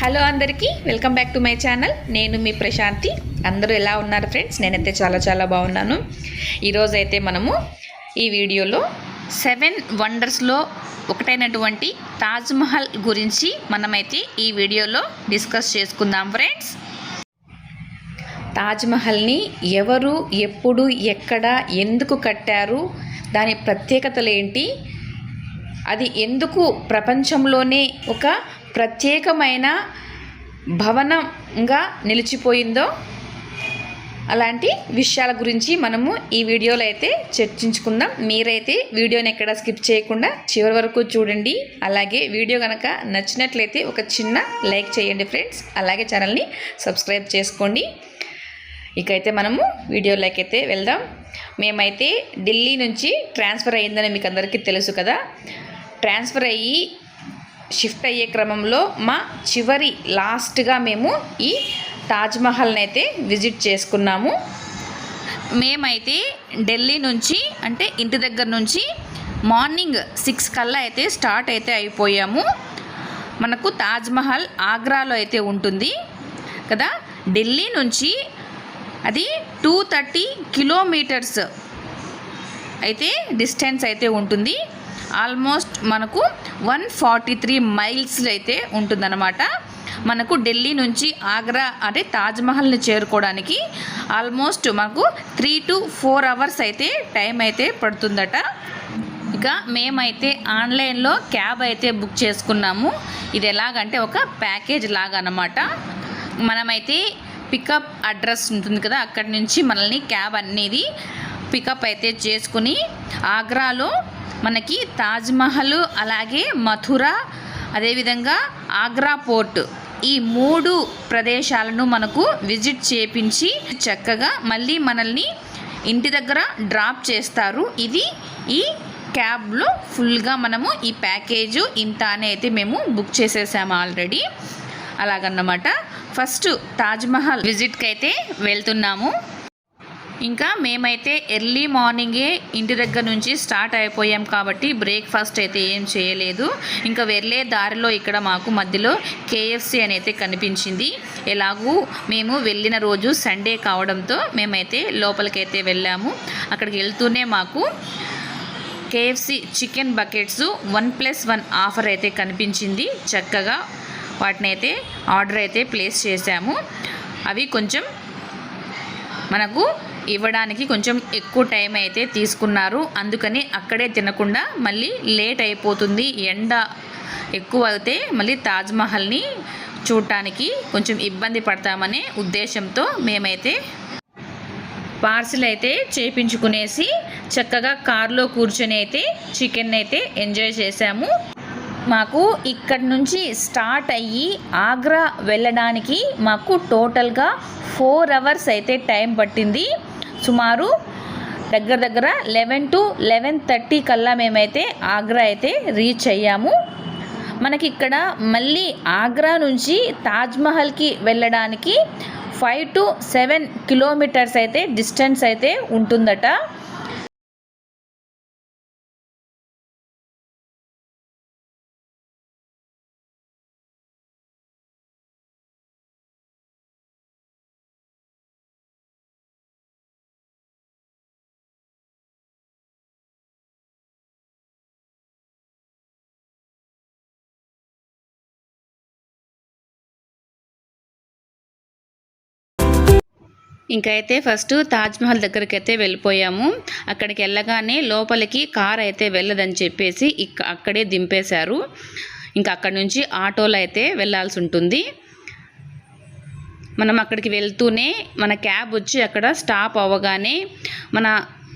Hello అందరికీ welcome back to my channel. నేను మీ ప్రశాంతి. అందరూ ఎలా ఉన్నారు ఫ్రెండ్స్? నేనైతే చాలా బాగున్నాను. ఈరోజు అయితే మనము ఈ వీడియోలో 7 వండర్స్లో ఒకటైనటువంటి తాజ్మహల్ గురించి మనమైతే ఈ వీడియోలో డిస్కస్ చేసుకుందాం ఫ్రెండ్స్. తాజ్మహల్ని ఎవరు, ఎప్పుడు, ఎక్కడ, ఎందుకు కట్టారు, దాని ప్రత్యేకతలు ఏంటి, అది ఎందుకు ప్రపంచంలోనే ఒక ప్రత్యేకమైన భవనంగా నిలిచిపోయిందో అలాంటి విషయాల గురించి మనము ఈ వీడియోలో అయితే చర్చించుకుందాం. మీరైతే వీడియోని ఎక్కడ స్కిప్ చేయకుండా చివరి వరకు చూడండి. అలాగే వీడియో కనుక నచ్చినట్లయితే ఒక చిన్న లైక్ చేయండి ఫ్రెండ్స్. అలాగే ఛానల్ని సబ్స్క్రైబ్ చేసుకోండి. ఇకైతే మనము వీడియోలోకి అయితే వెళ్దాం. మేమైతే ఢిల్లీ నుంచి ట్రాన్స్ఫర్ అయ్యిందని మీకు అందరికీ తెలుసు కదా. ట్రాన్స్ఫర్ అయ్యి షిఫ్ట్ అయ్యే క్రమంలో మా లాస్ట్గా మేము ఈ తాజ్మహల్ని అయితే విజిట్ చేసుకున్నాము. మేమైతే ఢిల్లీ నుంచి అంటే ఇంటి దగ్గర నుంచి మార్నింగ్ 6 కల్లా అయితే స్టార్ట్ అయితే అయిపోయాము. మనకు తాజ్మహల్ ఆగ్రాలో అయితే ఉంటుంది కదా. ఢిల్లీ నుంచి అది 230 కిలోమీటర్స్ అయితే డిస్టెన్స్ అయితే ఉంటుంది. ఆల్మోస్ట్ మనకు 143 మైల్స్ అయితే ఉంటుందన్నమాట. మనకు ఢిల్లీ నుంచి ఆగ్రా అంటే తాజ్మహల్ని చేరుకోవడానికి ఆల్మోస్ట్ మనకు 3 to 4 అవర్స్ అయితే టైం అయితే పడుతుందట. ఇక మేమైతే ఆన్లైన్లో క్యాబ్ అయితే బుక్ చేసుకున్నాము. ఇది ఎలాగంటే ఒక ప్యాకేజ్ లాగా అన్నమాట. మనమైతే పికప్ అడ్రస్ ఉంటుంది కదా, అక్కడి నుంచి మనల్ని క్యాబ్ అనేది పికప్ అయితే చేసుకుని ఆగ్రాలో మనకి తాజ్మహల్, అలాగే మథుర, అదేవిధంగా ఆగ్రా పోర్ట్, ఈ 3 ప్రదేశాలను మనకు విజిట్ చేపించి చక్కగా మళ్ళీ మనల్ని ఇంటి దగ్గర డ్రాప్ చేస్తారు. ఇది ఈ క్యాబ్లో ఫుల్గా మనము ఈ ప్యాకేజు ఇంత అని అయితే మేము బుక్ చేసేసాము ఆల్రెడీ. అలాగన్నమాట. ఫస్ట్ తాజ్మహల్ విజిట్కి అయితే వెళ్తున్నాము. ఇంకా మేమైతే ఎర్లీ మార్నింగే ఇంటి దగ్గర నుంచి స్టార్ట్ అయిపోయాం కాబట్టి బ్రేక్ఫాస్ట్ అయితే ఏం చేయలేదు. ఇంకా వెళ్ళే దారిలో ఇక్కడ మాకు మధ్యలో KFC అనేది కనిపించింది. ఎలాగూ మేము వెళ్ళిన రోజు సండే కావడంతో మేమైతే లోపలికైతే వెళ్ళాము. అక్కడికి వెళ్తూనే మాకు KFC చికెన్ బకెట్స్ 1+1 ఆఫర్ అయితే కనిపించింది. చక్కగా వాటిని అయితే ఆర్డర్ అయితే ప్లేస్ చేశాము. అవి కొంచెం మనకు ఇవ్వడానికి కొంచెం ఎక్కువ టైం అయితే తీసుకున్నారు. అందుకని అక్కడే తినకుండా మళ్ళీ లేట్ అయిపోతుంది, ఎండ ఎక్కువ అయితే మళ్ళీ తాజ్మహల్ని చూడటానికి కొంచెం ఇబ్బంది పడతామనే ఉద్దేశంతో మేమైతే పార్సిల్ అయితే చేయించుకునేసి చక్కగా కార్లో కూర్చొని అయితే చికెన్ అయితే ఎంజాయ్ చేశాము. మాకు ఇక్కడ నుంచి స్టార్ట్ అయ్యి ఆగ్రా వెళ్ళడానికి మాకు టోటల్గా 4 అవర్స్ అయితే టైం పట్టింది. సుమారు దగ్గర 11 to 11:30 కల్లా మేమైతే ఆగ్రా అయితే రీచ్ అయ్యాము. మనకి ఇక్కడ మళ్ళీ ఆగ్రా నుంచి తాజ్మహల్కి వెళ్ళడానికి 5 to 7 కిలోమీటర్స్ అయితే డిస్టెన్స్ అయితే ఉంటుందట. ఇంకా అయితే ఫస్ట్ తాజ్మహల్ దగ్గరికి అయితే వెళ్ళిపోయాము. అక్కడికి వెళ్ళగానే లోపలికి కార్ అయితే వెళ్ళదని చెప్పేసి అక్కడే దింపేశారు. ఇంకా అక్కడి నుంచి ఆటోలో అయితే వెళ్ళాల్సి ఉంటుంది. మనం అక్కడికి వెళ్తూనే మన క్యాబ్ వచ్చి అక్కడ స్టాప్ అవ్వగానే మన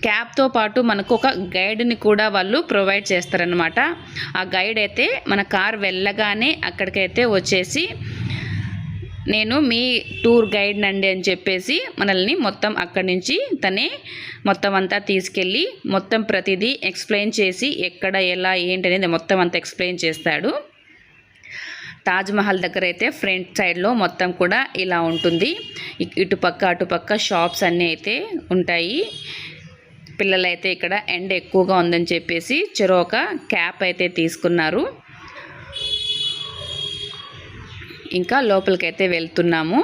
క్యాబ్తో పాటు మనకు ఒక గైడ్ని కూడా వాళ్ళు ప్రొవైడ్ చేస్తారనమాట. ఆ గైడ్ అయితే మన కార్ వెళ్ళగానే అక్కడికైతే వచ్చేసి నేను మీ టూర్ గైడ్ నండి అని చెప్పేసి మనల్ని మొత్తం అక్కడి నుంచి తనే మొత్తం అంతా తీసుకెళ్ళి మొత్తం ప్రతిదీ ఎక్స్ప్లెయిన్ చేసి ఎక్కడ ఎలా ఏంటి అనేది మొత్తం అంతా ఎక్స్ప్లెయిన్ చేస్తాడు. తాజ్మహల్ దగ్గర అయితే ఫ్రంట్ సైడ్లో మొత్తం కూడా ఇలా ఉంటుంది. ఇటుపక్క అటుపక్క షాప్స్ అన్నీ అయితే ఉంటాయి. పిల్లలైతే ఇక్కడ ఎండ ఎక్కువగా ఉందని చెప్పేసి చెరొక క్యాప్ అయితే తీసుకున్నారు. ఇంకా లోపలికైతే వెళ్తున్నాము.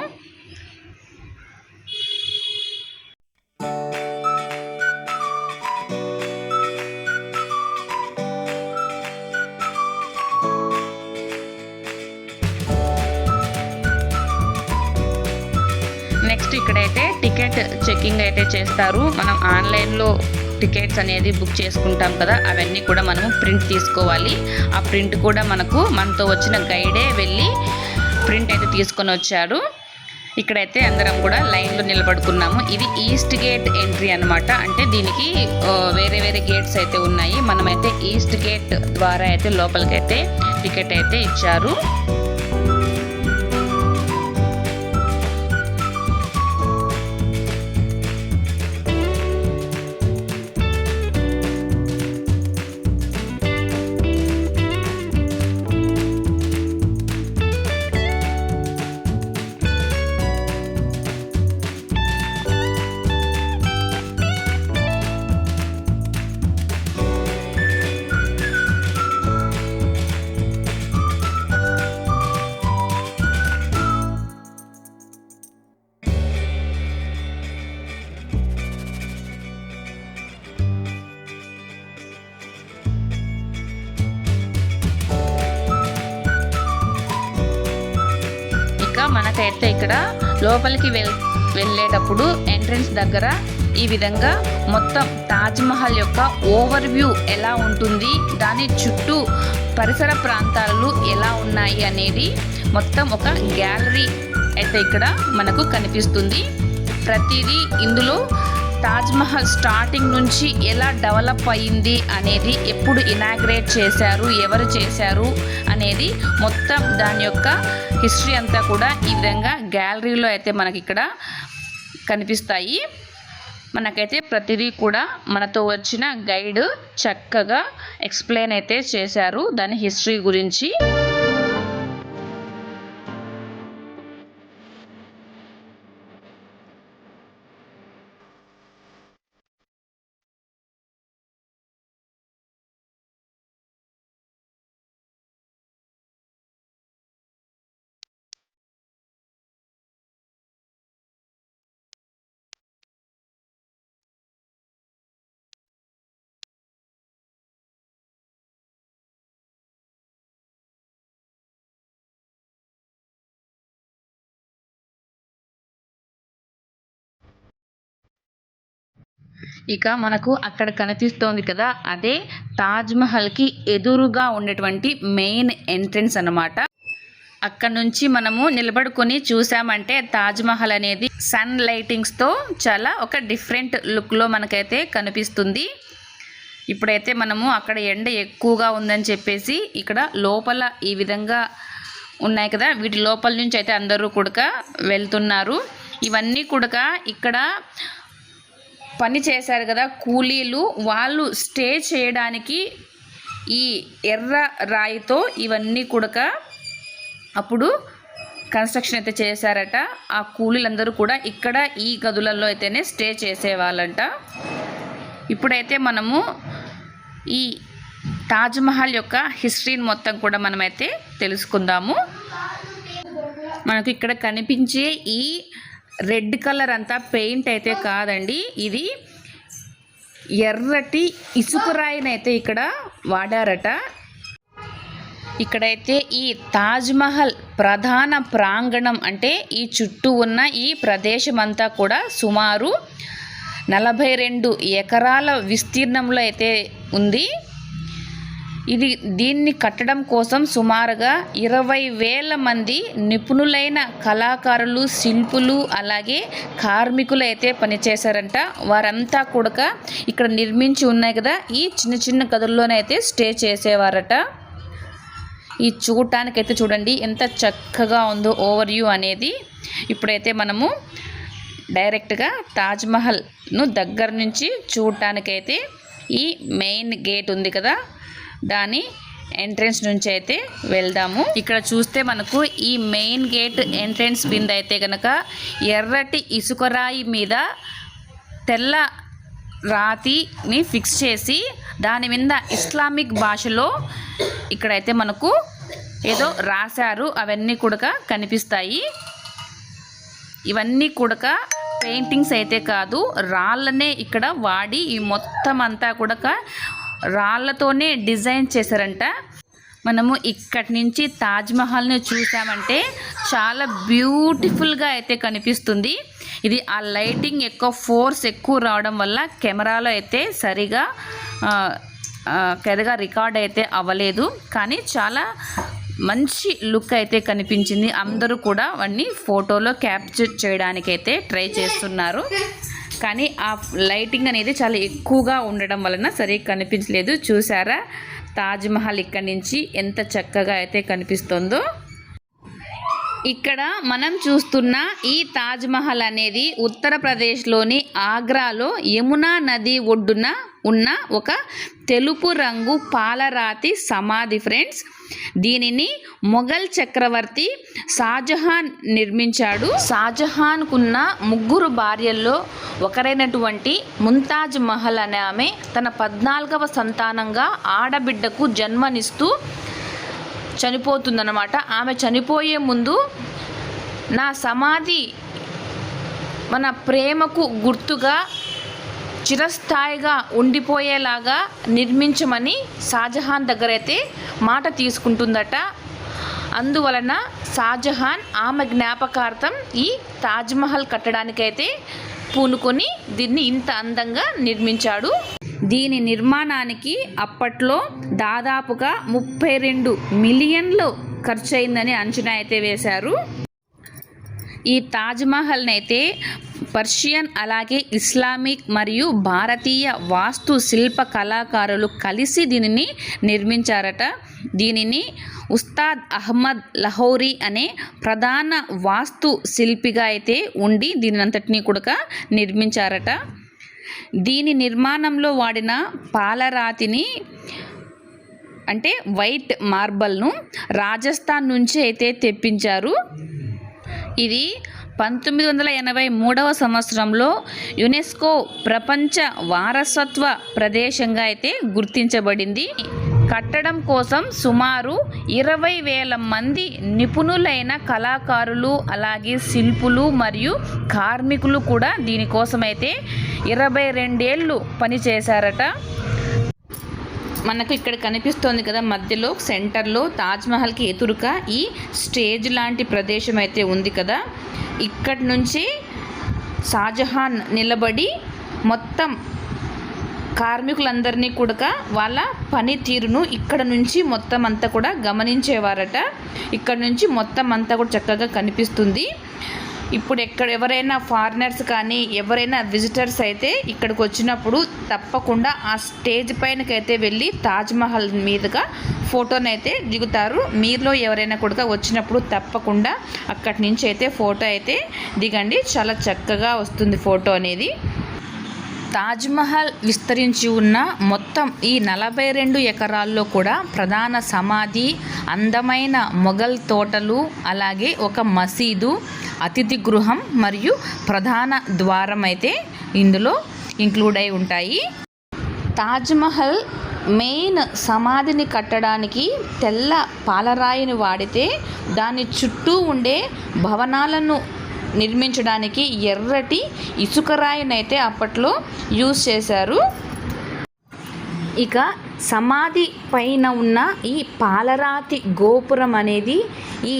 నెక్స్ట్ ఇక్కడైతే టికెట్ చెకింగ్ అయితే చేస్తారు. మనం ఆన్లైన్లో టికెట్స్ అనేది బుక్ చేసుకుంటాం కదా, అవన్నీ కూడా మనము ప్రింట్ తీసుకోవాలి. ఆ ప్రింట్ కూడా మనతో వచ్చిన గైడే వెళ్ళి ప్రింట్ అయితే తీసుకొని వచ్చారు. ఇక్కడైతే అందరం కూడా లైన్లో నిలబడుకున్నాము. ఇది ఈస్ట్ గేట్ ఎంట్రీ అనమాట. అంటే దీనికి వేరే వేరే గేట్స్ అయితే ఉన్నాయి. మనమైతే ఈస్ట్ గేట్ ద్వారా అయితే లోపలికైతే టికెట్ అయితే ఇచ్చారు. మనకైతే ఇక్కడ లోపలికి వెళ్ళేటప్పుడు ఎంట్రన్స్ దగ్గర ఈ విధంగా మొత్తం తాజ్మహల్ యొక్క ఓవర్ వ్యూ ఎలా ఉంటుంది, దాని చుట్టూ పరిసర ప్రాంతాలు ఎలా ఉన్నాయి అనేది మొత్తం ఒక గ్యాలరీ అయితే ఇక్కడ మనకు కనిపిస్తుంది. ప్రతిదీ ఇందులో తాజ్మహల్ స్టార్టింగ్ నుంచి ఎలా డెవలప్ అయ్యింది అనేది, ఎప్పుడు ఇనాగ్రేట్ చేశారు, ఎవరు చేశారు అనేది మొత్తం దాని యొక్క హిస్టరీ అంతా కూడా ఈ విధంగా గ్యాలరీలో అయితే మనకి ఇక్కడ కనిపిస్తాయి. మనకైతే ప్రతిదీ కూడా మనతో వచ్చిన గైడ్ చక్కగా ఎక్స్ప్లెయిన్ అయితే చేశారు దాని హిస్టరీ గురించి. ఇక మనకు అక్కడ కనిపిస్తోంది కదా, అదే తాజ్మహల్కి ఎదురుగా ఉండేటువంటి మెయిన్ ఎంట్రన్స్ అన్నమాట. అక్కడ నుంచి మనము నిలబడుకొని చూసామంటే తాజ్మహల్ అనేది సన్ లైటింగ్స్తో చాలా ఒక డిఫరెంట్ లుక్లో మనకైతే కనిపిస్తుంది. ఇప్పుడైతే మనము అక్కడ ఎండ ఎక్కువగా ఉందని చెప్పేసి ఇక్కడ లోపల ఈ విధంగా ఉన్నాయి కదా, వీటి లోపల నుంచి అయితే అందరూ కూడా వెళ్తున్నారు. ఇవన్నీ కూడా ఇక్కడ పని చేశారు కదా కూలీలు, వాళ్ళు స్టే చేయడానికి ఈ ఎర్ర రాయితో ఇవన్నీ కూడా అప్పుడు కన్స్ట్రక్షన్ అయితే చేశారట. ఆ కూలీలందరూ కూడా ఇక్కడ ఈ గదులలో అయితేనే స్టే చేసేవాళ్ళంట. ఇప్పుడైతే మనము ఈ తాజ్మహల్ యొక్క హిస్టరీని మొత్తం కూడా మనమైతే తెలుసుకుందాము. మనకు ఇక్కడ కనిపించే ఈ రెడ్ కలర్ అంతా పెయింట్ అయితే కాదండి, ఇది ఎర్రటి ఇసుకరాయినైతే ఇక్కడ వాడారట. ఇక్కడైతే ఈ తాజ్మహల్ ప్రధాన ప్రాంగణం అంటే ఈ చుట్టూ ఉన్న ఈ ప్రదేశం అంతా కూడా సుమారు 42 ఎకరాల విస్తీర్ణంలో అయితే ఉంది. దీన్ని కట్టడం కోసం సుమారుగా 20,000 మంది నిపుణులైన కళాకారులు, శిల్పులు, అలాగే కార్మికులు అయితే పనిచేశారంట. వారంతా కూడా ఇక్కడ నిర్మించి ఉన్నాయి కదా ఈ చిన్న చిన్న గదుల్లోనైతే స్టే చేసేవారట. ఈ చూడటానికైతే చూడండి ఎంత చక్కగా ఉందో ఓవర్ వ్యూ అనేది. ఇప్పుడైతే మనము డైరెక్ట్గా తాజ్మహల్ను దగ్గర నుంచి చూడటానికైతే ఈ మెయిన్ గేట్ ఉంది కదా, దాని ఎంట్రన్స్ నుంచి అయితే వెళ్దాము. ఇక్కడ చూస్తే మనకు ఈ మెయిన్ గేట్ ఎంట్రన్స్ మీద అయితే కనుక ఎర్రటి ఇసుకరాయి మీద తెల్ల రాతిని ఫిక్స్ చేసి దాని మీద ఇస్లామిక్ భాషలో ఇక్కడైతే మనకు ఏదో రాశారు, అవన్నీ కూడా కనిపిస్తాయి. ఇవన్నీ కూడా పెయింటింగ్స్ అయితే కాదు, రాళ్ళనే ఇక్కడ వాడి ఈ మొత్తం అంతా కూడా రాళ్ళతోనే డిజైన్ చేశారంట. మనము ఇక్కడి నుంచి తాజ్మహల్ని చూసామంటే చాలా బ్యూటిఫుల్గా అయితే కనిపిస్తుంది. ఇది ఆ లైటింగ్ ఫోర్స్ ఎక్కువ రావడం వల్ల కెమెరాలో అయితే సరిగా రికార్డ్ అయితే అవ్వలేదు, కానీ చాలా మంచి లుక్ అయితే కనిపించింది. అందరూ కూడా వాడిని ఫోటోలో క్యాప్చర్ చేయడానికైతే ట్రై చేస్తున్నారు, కానీ ఆ లైటింగ్ అనేది చాలా ఎక్కువగా ఉండడం వలన సరిగ్గా కనిపించలేదు. చూసారా తాజ్మహల్ ఇక్కడి నుంచి ఎంత చక్కగా అయితే కనిపిస్తుందో. ఇక్కడ మనం చూస్తున్న ఈ తాజ్మహల్ అనేది ఉత్తరప్రదేశ్లోని ఆగ్రాలో యమునా నది ఒడ్డున ఉన్న ఒక తెలుపు రంగు పాలరాతి సమాధి ఫ్రెండ్స్. దీనిని మొఘల్ చక్రవర్తి షాజహాన్ నిర్మించాడు. షాజహాన్కున్న 3 భార్యల్లో ఒకరైనటువంటి ముంతాజ్ మహల్ అనే ఆమె తన 14వ సంతానంగా ఆడబిడ్డకు జన్మనిస్తూ చనిపోతుందన్నమాట. ఆమె చనిపోయే ముందు నా సమాధి మన ప్రేమకు గుర్తుగా చిరస్థాయిగా ఉండిపోయేలాగా నిర్మించమని షాజహాన్ దగ్గర అయితే మాట తీసుకుంటుందట. అందువలన షాజహాన్ ఆమె జ్ఞాపకార్థం ఈ తాజ్మహల్ కట్టడానికైతే పూనుకొని దీన్ని ఇంత అందంగా నిర్మించాడు. దీని నిర్మాణానికి అప్పట్లో దాదాపుగా 32 మిలియన్లు ఖర్చు అయిందని అంచనా అయితే వేశారు. ఈ తాజ్మహల్ని అయితే పర్షియన్ అలాగే ఇస్లామిక్ మరియు భారతీయ వాస్తు శిల్ప కళాకారులు కలిసి దీనిని నిర్మించారట. దీనిని ఉస్తాద్ అహ్మద్ లహౌరీ అనే ప్రధాన వాస్తు శిల్పిగా అయితే ఉండి దీని అంతటినీ కూడా నిర్మించారట. దీని నిర్మాణంలో వాడిన పాలరాతిని అంటే వైట్ మార్బల్ను రాజస్థాన్ నుంచి అయితే తెప్పించారు. ఇది 1983వ సంవత్సరంలో యునెస్కో ప్రపంచ వారసత్వ ప్రదేశంగా అయితే గుర్తించబడింది. కట్టడం కోసం సుమారు 20,000 మంది నిపుణులైన కళాకారులు అలాగే శిల్పులు మరియు కార్మికులు కూడా దీనికోసం అయితే 22 ఏళ్ళు పనిచేశారట. మనకు ఇక్కడ కనిపిస్తోంది కదా మధ్యలో సెంటర్లో తాజ్మహల్కి ఎదురుగా ఈ స్టేజ్ లాంటి ప్రదేశం అయితే ఉంది కదా. ఇక్కడి నుంచి షాజహాన్ నిలబడి మొత్తం కార్మికులందరినీ కూడా వాళ్ళ పనితీరును ఇక్కడ నుంచి మొత్తం అంతా కూడా గమనించేవారట. ఇక్కడ నుంచి మొత్తం అంతా కూడా చక్కగా కనిపిస్తుంది. ఇప్పుడు ఎవరైనా ఫారినర్స్ కానీ ఎవరైనా విజిటర్స్ అయితే ఇక్కడికి వచ్చినప్పుడు తప్పకుండా ఆ స్టేజ్ పైనకైతే వెళ్ళి తాజ్మహల్ మీదుగా ఫోటోనైతే దిగుతారు. మీలో ఎవరైనా కూడా వచ్చినప్పుడు తప్పకుండా అక్కడి నుంచి అయితే ఫోటో అయితే దిగండి, చాలా చక్కగా వస్తుంది ఫోటో అనేది. తాజ్మహల్ విస్తరించి ఉన్న మొత్తం ఈ 42 ఎకరాల్లో కూడా ప్రధాన సమాధి, అందమైన మొఘల్ తోటలు, అలాగే ఒక మసీదు, అతిథి గృహం మరియు ప్రధాన ద్వారం అయితే ఇందులో ఇంక్లూడ్ అయి ఉంటాయి. తాజ్మహల్ మెయిన్ సమాధిని కట్టడానికి తెల్ల పాలరాయిని వాడితే దాని చుట్టూ ఉండే భవనాలను నిర్మించడానికి ఎర్రటి ఇసుకరాయినైతే అప్పట్లో యూజ్ చేశారు. ఇక సమాధి పైన ఉన్న ఈ పాలరాతి గోపురం అనేది ఈ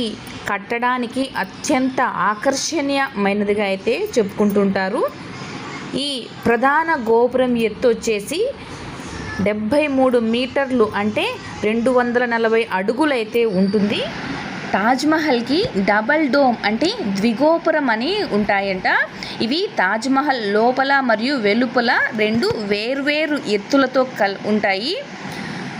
కట్టడానికి అత్యంత ఆకర్షణీయమైనదిగా అయితే చెప్పుకుంటుంటారు. ఈ ప్రధాన గోపురం ఎత్తు వచ్చేసి 73 మీటర్లు అంటే 240 అడుగులైతే ఉంటుంది. తాజ్మహల్కి డబల్ డోమ్ అంటే ద్విగోపురం అని ఉంటాయంట. ఇవి తాజ్మహల్ లోపల మరియు వెలుపల 2 వేర్వేరు ఎత్తులతో ఉంటాయి.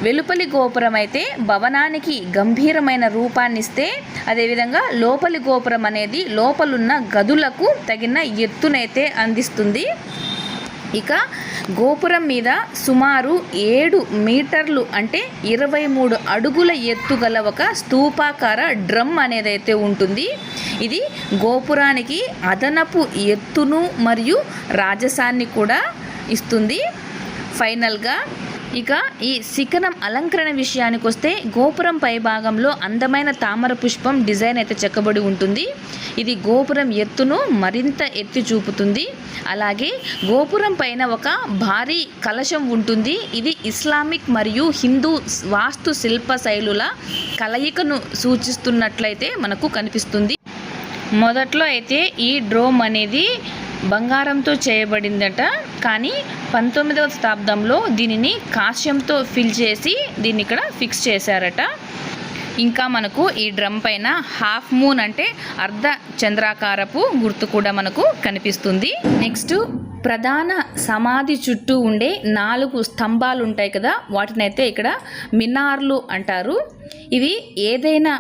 వెలుపలి గోపురం అయితే భవనానికి గంభీరమైన రూపాన్నిస్తే, అదేవిధంగా లోపలి గోపురం అనేది లోపలున్న గదులకు తగిన ఎత్తునైతే అందిస్తుంది. ఇక గోపురం మీద సుమారు 7 మీటర్లు అంటే 23 అడుగుల ఎత్తు గల ఒక స్తూపాకార డ్రమ్ అనేది అయితే ఉంటుంది. ఇది గోపురానికి అదనపు ఎత్తును మరియు రాజసాన్ని కూడా ఇస్తుంది. ఫైనల్గా ఇక ఈ శిఖరం అలంకరణ విషయానికి వస్తే గోపురం పై భాగంలో అందమైన తామర పుష్పం డిజైన్ అయితే చెక్కబడి ఉంటుంది. ఇది గోపురం ఎత్తును మరింత ఎత్తి చూపుతుంది. అలాగే గోపురం పైన ఒక భారీ కలశం ఉంటుంది. ఇది ఇస్లామిక్ మరియు హిందూ వాస్తు శిల్ప శైలుల కలయికను సూచిస్తున్నట్లయితే మనకు కనిపిస్తుంది. మొదట్లో అయితే ఈ డ్రోమ్ అనేది బంగారంతో చేయబడిందట. కానీ 19వ శతాబ్దంలో దీనిని కాంస్యంతో ఫిల్ చేసి దీన్ని ఇక్కడ ఫిక్స్ చేశారట. ఇంకా మనకు ఈ డ్రమ్ పైన హాఫ్ మూన్ అంటే అర్ధ చంద్రాకారపు గుర్తు కూడా మనకు కనిపిస్తుంది. నెక్స్ట్ ప్రధాన సమాధి చుట్టూ ఉండే 4 స్తంభాలు ఉంటాయి కదా, వాటినైతే ఇక్కడ మినార్లు అంటారు. ఇవి ఏదైనా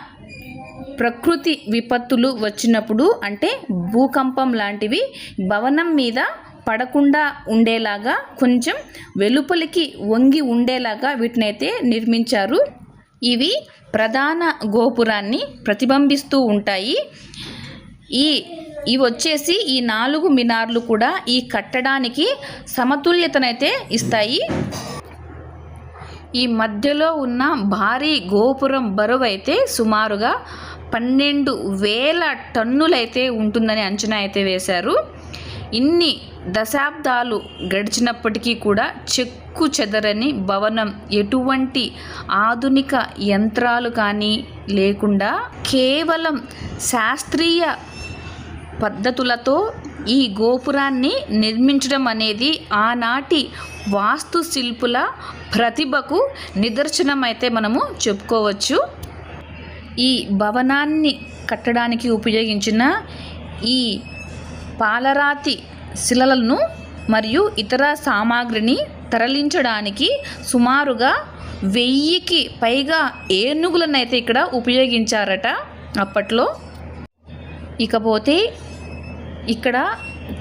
ప్రకృతి విపత్తులు వచ్చినప్పుడు అంటే భూకంపం లాంటివి భవనం మీద పడకుండా ఉండేలాగా కొంచెం వెలుపలికి వంగి ఉండేలాగా వీటినైతే నిర్మించారు. ఇవి ప్రధాన గోపురాన్ని ప్రతిబింబిస్తూ ఉంటాయి. ఇవి వచ్చేసి ఈ 4 మినార్లు కూడా ఈ కట్టడానికి సమతుల్యతనైతే ఇస్తాయి. ఈ మధ్యలో ఉన్న భారీ గోపురం బరువు అయితే సుమారుగా 12,000 టన్నులైతే ఉంటుందని అంచనా అయితే వేశారు. ఇన్ని దశాబ్దాలు గడిచినప్పటికీ కూడా చెక్కు చెదరని భవనం ఎటువంటి ఆధునిక యంత్రాలు కానీ లేకుండా కేవలం శాస్త్రీయ పద్ధతులతో ఈ గోపురాన్ని నిర్మించడం అనేది ఆనాటి వాస్తుశిల్పుల ప్రతిభకు నిదర్శనం అయితే మనము చెప్పుకోవచ్చు. ఈ భవనాన్ని కట్టడానికి ఉపయోగించిన ఈ పాలరాతి శిలలను మరియు ఇతర సామాగ్రిని తరలించడానికి సుమారుగా 1000కి పైగా ఏనుగులను అయితే ఇక్కడ ఉపయోగించారట అప్పట్లో. ఇకపోతే ఇక్కడ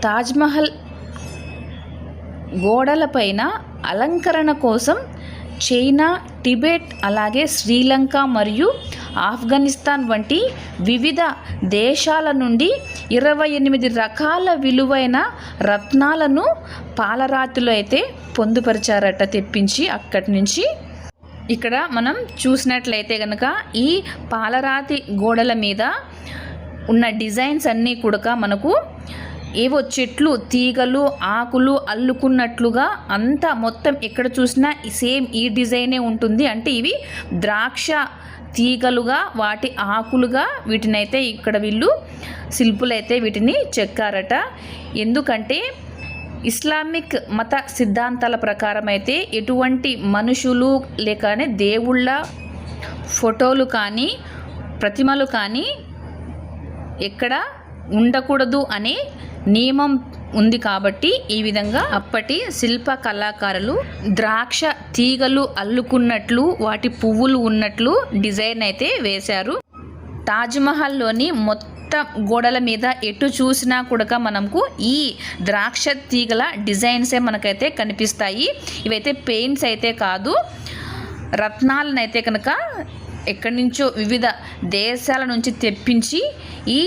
తాజ్మహల్ గోడలపైన అలంకరణ కోసం చైనా, టిబెట్, అలాగే శ్రీలంక మరియు ఆఫ్ఘనిస్తాన్ వంటి వివిధ దేశాల నుండి 28 రకాల విలువైన రత్నాలను పాలరాతిలో అయితే పొందుపరిచారట తెప్పించి అక్కడి నుంచి. ఇక్కడ మనం చూసినట్లయితే కనుక ఈ పాలరాతి గోడల మీద ఉన్న డిజైన్స్ అన్నీ కూడా మనకు ఏవో చెట్లు, తీగలు, ఆకులు అల్లుకున్నట్లుగా అంతా మొత్తం ఎక్కడ చూసినా సేమ్ ఈ డిజైనే ఉంటుంది. అంటే ఇవి ద్రాక్ష తీగలుగా, వాటి ఆకులుగా వీటినైతే ఇక్కడ వీళ్ళు శిల్పులైతే వీటిని చెక్కారట. ఎందుకంటే ఇస్లామిక్ మత సిద్ధాంతాల ప్రకారం అయితే ఎటువంటి మనుషులు లేకనే దేవుళ్ళ ఫోటోలు కానీ ప్రతిమలు కానీ ఎక్కడ ఉండకూడదు అనే నియమం ఉంది. కాబట్టి ఈ విధంగా అప్పటి శిల్ప కళాకారులు ద్రాక్ష తీగలు అల్లుకున్నట్లు, వాటి పువ్వులు ఉన్నట్లు డిజైన్ అయితే వేశారు. తాజ్మహల్లోని మొత్తం గోడల మీద ఎటు చూసినా కూడా మనకు ఈ ద్రాక్ష తీగల డిజైన్సే మనకైతే కనిపిస్తాయి. ఇవైతే పెయింట్స్ అయితే కాదు, రత్నాలను అయితే కనుక ఎక్కడి నుంచో వివిధ దేశాల నుంచి తెప్పించి ఈ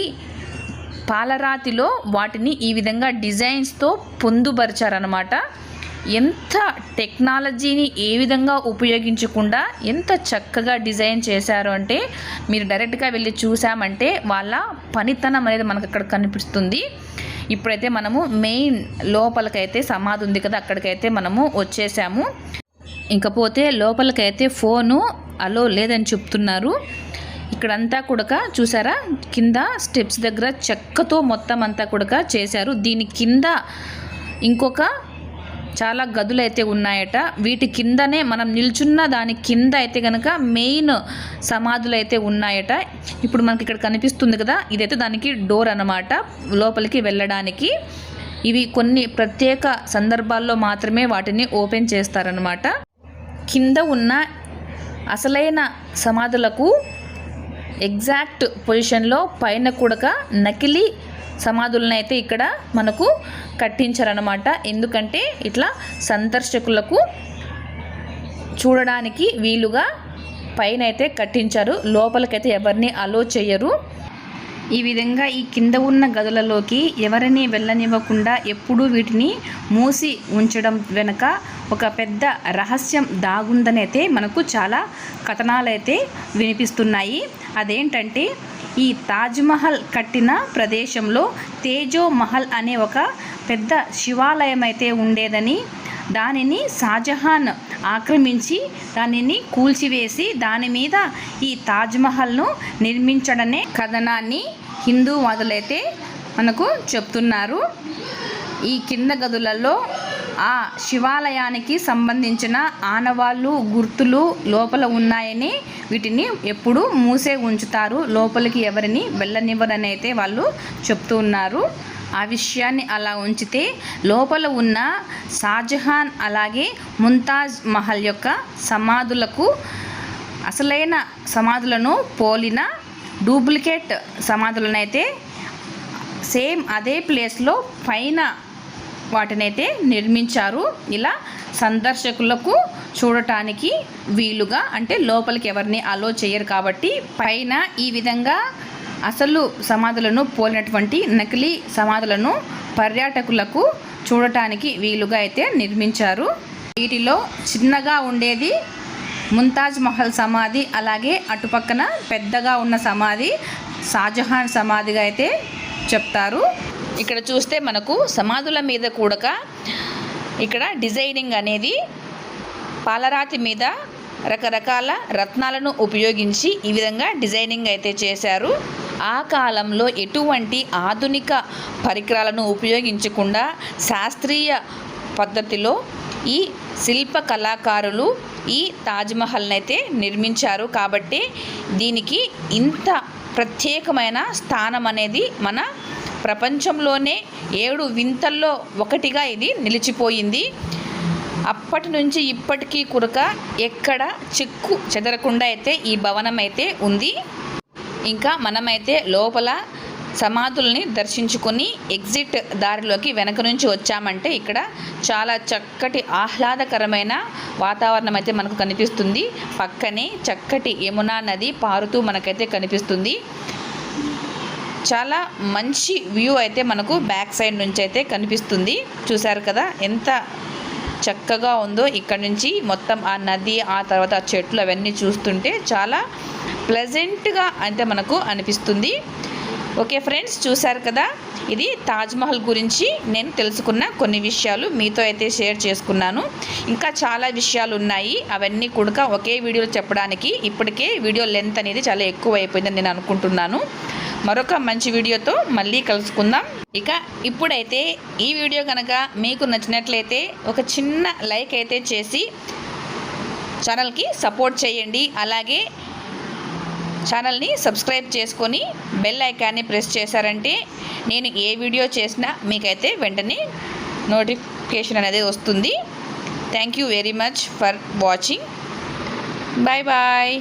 పాలరాతిలో వాటిని ఈ విధంగా డిజైన్స్తో పొందుపరిచారనమాట. ఎంత టెక్నాలజీని ఏ విధంగా ఉపయోగించకుండా ఎంత చక్కగా డిజైన్ చేశారు అంటే మీరు డైరెక్ట్గా వెళ్ళి చూసామంటే వాళ్ళ పనితనం అనేది మనకు అక్కడ కనిపిస్తుంది. ఇప్పుడైతే మనము మెయిన్ లోపలికైతే సమాధి ఉంది కదా, అక్కడికైతే మనము వచ్చేసాము. ఇంకపోతే లోపలికైతే ఫోను అలో లేదని చెప్తున్నారు. ఇక్కడంతా కూడా చూసారా, కింద స్టెప్స్ దగ్గర చెక్కతో మొత్తం అంతా కూడా చేశారు. దీని కింద ఇంకొక చాలా గదులు అయితే ఉన్నాయట. వీటి కిందనే మనం నిల్చున్న దాని కింద అయితే కనుక మెయిన్ సమాధులు అయితే ఉన్నాయట. ఇప్పుడు మనకి ఇక్కడ కనిపిస్తుంది కదా, ఇదైతే దానికి డోర్ అన్నమాట లోపలికి వెళ్ళడానికి. ఇవి కొన్ని ప్రత్యేక సందర్భాల్లో మాత్రమే వాటిని ఓపెన్ చేస్తారనమాట. కింద ఉన్న అసలైన సమాధులకు ఎగ్జాక్ట్ పొజిషన్లో పైన కూడా నకిలీ సమాధులను అయితే ఇక్కడ మనకు కట్టించారనమాట. ఎందుకంటే ఇట్లా సందర్శకులకు చూడడానికి వీలుగా పైన అయితే కట్టించారు. లోపలికైతే ఎవరిని అలో చేయరు. ఈ విధంగా ఈ కింద ఉన్న గదులలోకి ఎవరిని వెళ్ళనివ్వకుండా ఎప్పుడూ వీటిని మూసి ఉంచడం వెనుక ఒక పెద్ద రహస్యం దాగుందనైతే మనకు చాలా కథనాలైతే వినిపిస్తున్నాయి. అదేంటంటే ఈ తాజ్మహల్ కట్టిన ప్రదేశంలో తేజో మహల్ అనే ఒక పెద్ద శివాలయం అయితే ఉండేదని, దానిని షాజహాన్ ఆక్రమించి దానిని కూల్చివేసి దాని మీద ఈ తాజ్మహల్ను నిర్మించడనే కథనాన్ని హిందూవాదులైతే మనకు చెప్తున్నారు. ఈ కింద గదులలో ఆ శివాలయానికి సంబంధించిన ఆనవాళ్ళు గుర్తులు లోపల ఉన్నాయని వీటిని ఎప్పుడూ మూసే ఉంచుతారు, లోపలికి ఎవరిని వెళ్ళనివ్వరని అయితే వాళ్ళు చెప్తూ ఉన్నారు. ఆ విషయాన్ని అలా ఉంచితే లోపల ఉన్న షాజహాన్ అలాగే ముంతాజ్ మహల్ యొక్క సమాధులకు అసలైన సమాధులను పోలిన డూప్లికేట్ సమాధులను అయితే సేమ్ అదే ప్లేస్లో పైన వాటినైతే నిర్మించారు. ఇలా సందర్శకులకు చూడటానికి వీలుగా, అంటే లోపలికి ఎవరిని అలో చేయరు కాబట్టి పైన ఈ విధంగా అసలు సమాధులను పోలినటువంటి నకిలీ సమాధులను పర్యాటకులకు చూడటానికి వీలుగా అయితే నిర్మించారు. వీటిలో చిన్నగా ఉండేది ముంతాజ్ మహల్ సమాధి, అలాగే అటుపక్కన పెద్దగా ఉన్న సమాధి షాజహాన్ సమాధిగా అయితే చెప్తారు. ఇక్కడ చూస్తే మనకు సమాధుల మీద కూడా ఇక్కడ డిజైనింగ్ అనేది పాలరాతి మీద రకరకాల రత్నాలను ఉపయోగించి ఈ విధంగా డిజైనింగ్ అయితే చేశారు. ఆ కాలంలో ఎటువంటి ఆధునిక పరికరాలను ఉపయోగించకుండా శాస్త్రీయ పద్ధతిలో ఈ శిల్ప కళాకారులు ఈ తాజ్మహల్ని అయితే నిర్మించారు. కాబట్టి దీనికి ఇంత ప్రత్యేకమైన స్థానం అనేది మన ప్రపంచంలోనే 7 వింతల్లో ఒకటిగా ఇది నిలిచిపోయింది. అప్పటి నుంచి ఇప్పటికీ కురక ఎక్కడ చెక్కు చెదరకుండా అయితే ఈ భవనం అయితే ఉంది. ఇంకా మనమైతే లోపల సమాధుల్ని దర్శించుకొని ఎగ్జిట్ దారిలోకి వెనక నుంచి వచ్చామంటే ఇక్కడ చాలా చక్కటి ఆహ్లాదకరమైన వాతావరణం అయితే మనకు కనిపిస్తుంది. పక్కనే చక్కటి యమునా నది పారుతూ మనకైతే కనిపిస్తుంది. చాలా మంచి వ్యూ అయితే మనకు బ్యాక్ సైడ్ నుంచి అయితే కనిపిస్తుంది. చూశారు కదా ఎంత చక్కగా ఉందో. ఇక్కడ నుంచి మొత్తం ఆ నది, ఆ తర్వాత ఆ చెట్లు అవన్నీ చూస్తుంటే చాలా ప్లెజెంట్గా అయితే మనకు అనిపిస్తుంది. ఓకే ఫ్రెండ్స్, చూశారు కదా, ఇది తాజ్మహల్ గురించి నేను తెలుసుకున్న కొన్ని విషయాలు మీతో అయితే షేర్ చేసుకున్నాను. ఇంకా చాలా విషయాలు ఉన్నాయి, అవన్నీ కూడా ఒకే వీడియోలో చెప్పడానికి ఇప్పటికే వీడియో లెంత్ అనేది చాలా ఎక్కువ అయిపోయిందని నేను అనుకుంటున్నాను. మరొక మంచి వీడియోతో మళ్ళీ కలుసుకుందాం. ఇక ఇప్పుడైతే ఈ వీడియో కనుక మీకు నచ్చినట్లయితే ఒక చిన్న లైక్ అయితే చేసి ఛానల్కి సపోర్ట్ చేయండి. అలాగే ఛానల్ని సబ్స్క్రైబ్ చేసుకొని బెల్ ఐకాన్ని ప్రెస్ చేశారంటే నేను ఏ వీడియో చేసినా మీకైతే వెంటనే నోటిఫికేషన్ అనేది వస్తుంది. Thank you very much for watching. Bye bye.